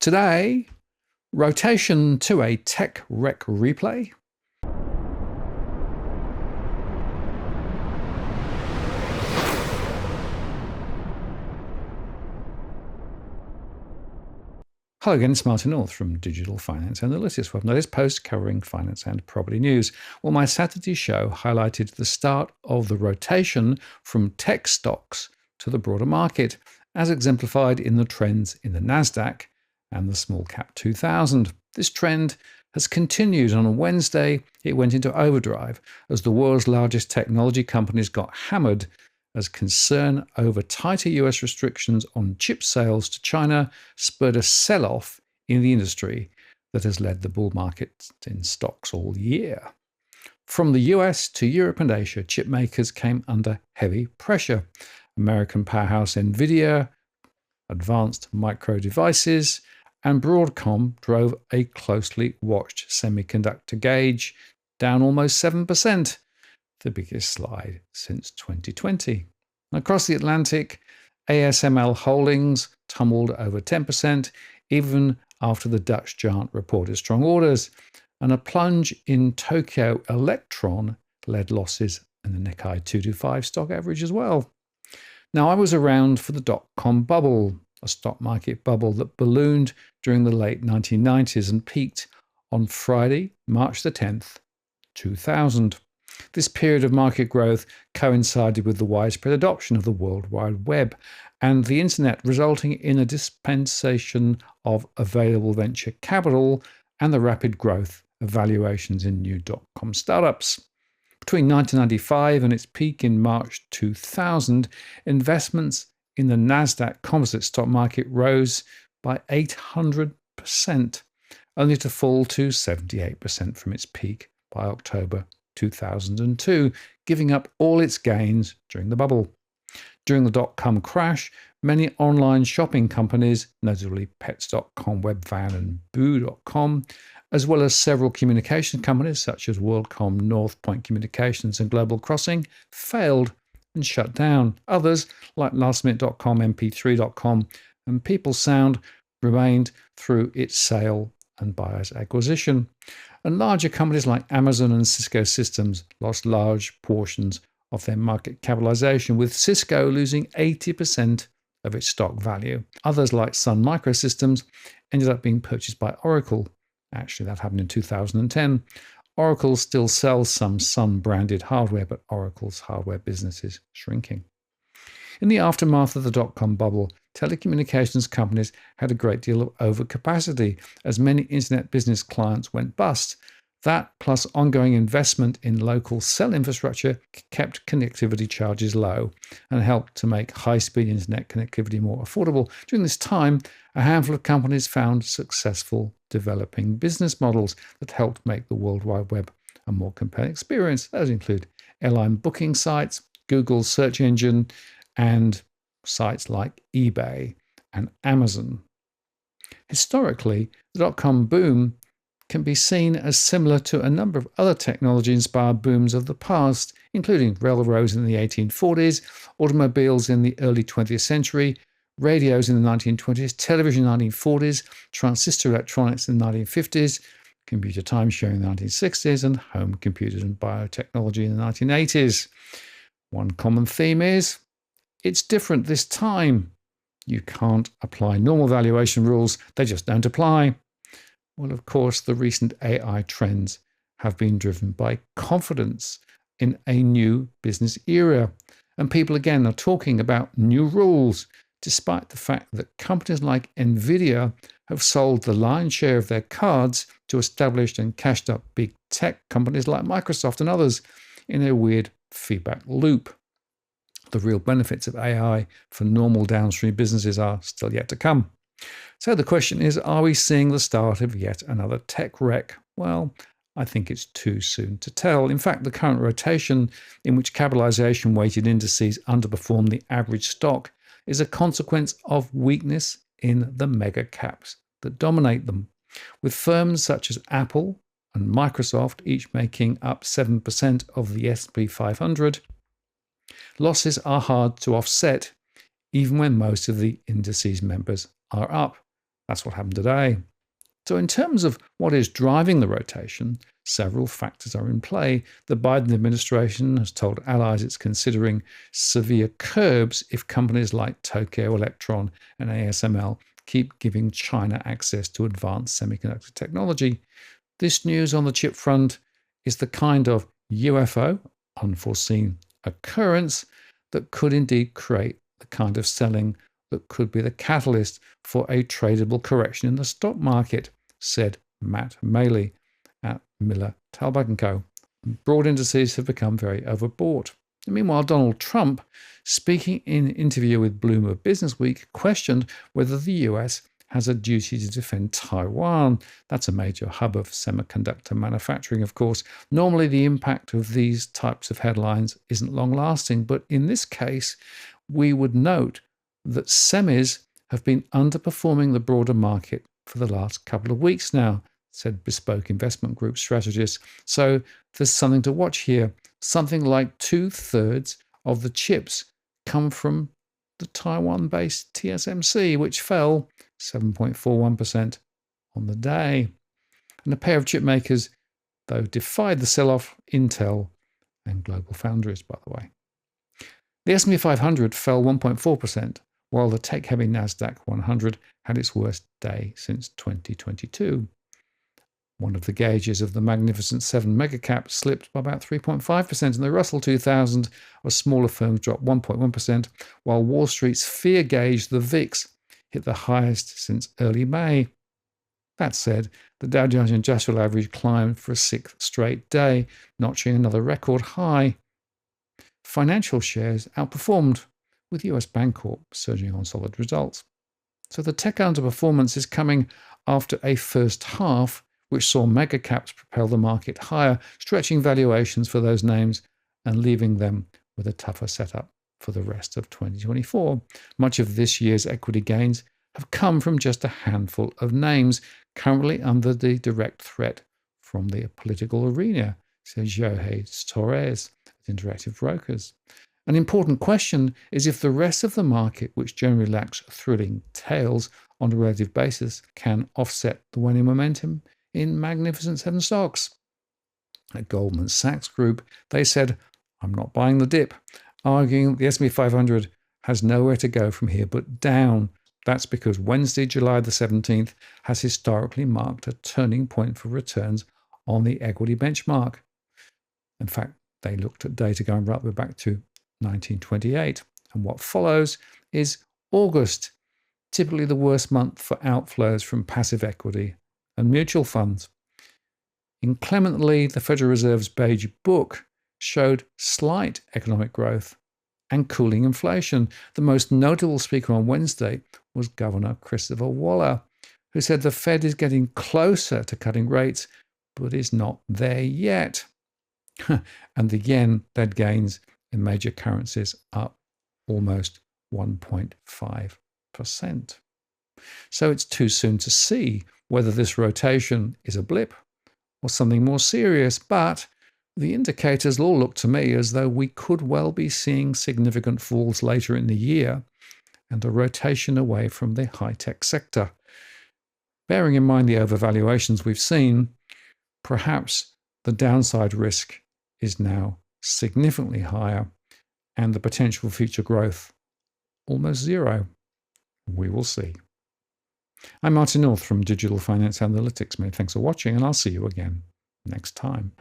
Today, rotation to a tech wreck replay. Hello again, it's Martin North from Digital Finance Analytics. Welcome to this post covering finance and property news. Well, my Saturday show highlighted the start of the rotation from tech stocks to the broader market, as exemplified in the trends in the NASDAQ and the small cap 2000. This trend has continued. On Wednesday, it went into overdrive as the world's largest technology companies got hammered as concern over tighter US restrictions on chip sales to China spurred a sell-off in the industry that has led the bull market in stocks all year. From the US to Europe and Asia, chip makers came under heavy pressure. American powerhouse NVIDIA, Advanced Micro Devices, and Broadcom drove a closely watched semiconductor gauge down almost 7%. The biggest slide since 2020. Across the Atlantic, ASML Holdings tumbled over 10%, even after the Dutch giant reported strong orders, and a plunge in Tokyo Electron led losses in the Nikkei 225 stock average as well. Now, I was around for the dot-com bubble, a stock market bubble that ballooned during the late 1990s and peaked on Friday, March the 10th, 2000. This period of market growth coincided with the widespread adoption of the World Wide Web and the internet, resulting in a dispensation of available venture capital and the rapid growth of valuations in new dot-com startups. Between 1995 and its peak in March 2000, investments in the NASDAQ composite stock market rose by 800%, only to fall to 78% from its peak by October 2002, giving up all its gains during the bubble. During the dot-com crash, many online shopping companies, notably Pets.com, Webvan, and Boo.com, as well as several communication companies such as WorldCom, Northpoint Communications, and Global Crossing, failed and shut down. Others, like lastminute.com, mp3.com, and PeopleSound, remained through its sale and buyer's acquisition. And larger companies like Amazon and Cisco Systems lost large portions of their market capitalization, with Cisco losing 80% of its stock value. Others like Sun Microsystems ended up being purchased by Oracle. Actually, that happened in 2010. Oracle still sells some Sun-branded hardware, but Oracle's hardware business is shrinking. In the aftermath of the dot-com bubble, telecommunications companies had a great deal of overcapacity as many internet business clients went bust. That, plus ongoing investment in local cell infrastructure, kept connectivity charges low and helped to make high-speed internet connectivity more affordable. During this time, a handful of companies found successful developing business models that helped make the World Wide Web a more compelling experience. Those include airline booking sites, Google's search engine, and sites like eBay and Amazon. Historically, the dot-com boom can be seen as similar to a number of other technology-inspired booms of the past, including railroads in the 1840s, automobiles in the early 20th century, radios in the 1920s, television in the 1940s, transistor electronics in the 1950s, computer time-sharing in the 1960s, and home computers and biotechnology in the 1980s. One common theme is, it's different this time. You can't apply normal valuation rules, they just don't apply. Well, of course, the recent AI trends have been driven by confidence in a new business era. And people, again, are talking about new rules, despite the fact that companies like NVIDIA have sold the lion's share of their cards to established and cashed up big tech companies like Microsoft and others in a weird feedback loop. The real benefits of AI for normal downstream businesses are still yet to come. So the question is, are we seeing the start of yet another tech wreck? Well, I think it's too soon to tell. In fact, the current rotation in which capitalization-weighted indices underperform the average stock is a consequence of weakness in the mega caps that dominate them, with firms such as Apple and Microsoft each making up 7% of the S&P 500. Losses are hard to offset, even when most of the indices members are up. That's what happened today. So in terms of what is driving the rotation, several factors are in play. The Biden administration has told allies it's considering severe curbs if companies like Tokyo Electron and ASML keep giving China access to advanced semiconductor technology. This news on the chip front is the kind of UFO, unforeseen occurrence, that could indeed create the kind of selling that could be the catalyst for a tradable correction in the stock market, said Matt Maley at Miller Talbot & Co. Broad indices have become very overbought. And meanwhile, Donald Trump, speaking in an interview with Bloomberg Businessweek, questioned whether the US has a duty to defend Taiwan. That's a major hub of semiconductor manufacturing, of course. Normally, the impact of these types of headlines isn't long-lasting, but in this case, we would note that semis have been underperforming the broader market for the last couple of weeks now, said Bespoke Investment Group strategist. So there's something to watch here. Something like 2/3 of the chips come from the Taiwan-based TSMC, which fell 7.41% on the day. And a pair of chip makers, though, defied the sell-off: Intel and Global Foundries, by the way. The S&P 500 fell 1.4%, while the tech-heavy NASDAQ 100 had its worst day since 2022. One of the gauges of the Magnificent Seven megacap slipped by about 3.5%, and the Russell 2000 of smaller firms dropped 1.1%, while Wall Street's fear gauge, the VIX, hit the highest since early May. That said, the Dow Jones Industrial Average climbed for a sixth straight day, notching another record high. Financial shares outperformed, with US Bancorp surging on solid results. So the tech underperformance is coming after a first half which saw mega caps propel the market higher, stretching valuations for those names and leaving them with a tougher setup for the rest of 2024. Much of this year's equity gains have come from just a handful of names currently under the direct threat from the political arena, says Jorge Torres at Interactive Brokers. An important question is if the rest of the market, which generally lacks thrilling tails on a relative basis, can offset the waning momentum in Magnificent Seven stocks. At Goldman Sachs Group, they said, "I'm not buying the dip," arguing the S&P 500 has nowhere to go from here but down. That's because Wednesday, July the 17th, has historically marked a turning point for returns on the equity benchmark. In fact, they looked at data going right back to 1928, and what follows is August, typically the worst month for outflows from passive equity and mutual funds. Inclemently, the Federal Reserve's Beige Book showed slight economic growth and cooling inflation. The most notable speaker on Wednesday was Governor Christopher Waller, who said the Fed is getting closer to cutting rates, but is not there yet. And the yen led gains in major currencies up almost 1.5%. So it's too soon to see whether this rotation is a blip or something more serious, but the indicators all look to me as though we could well be seeing significant falls later in the year and a rotation away from the high-tech sector. Bearing in mind the overvaluations we've seen, perhaps the downside risk is now significantly higher and the potential future growth almost zero. We will see. I'm Martin North from Digital Finance Analytics. Many thanks for watching, and I'll see you again next time.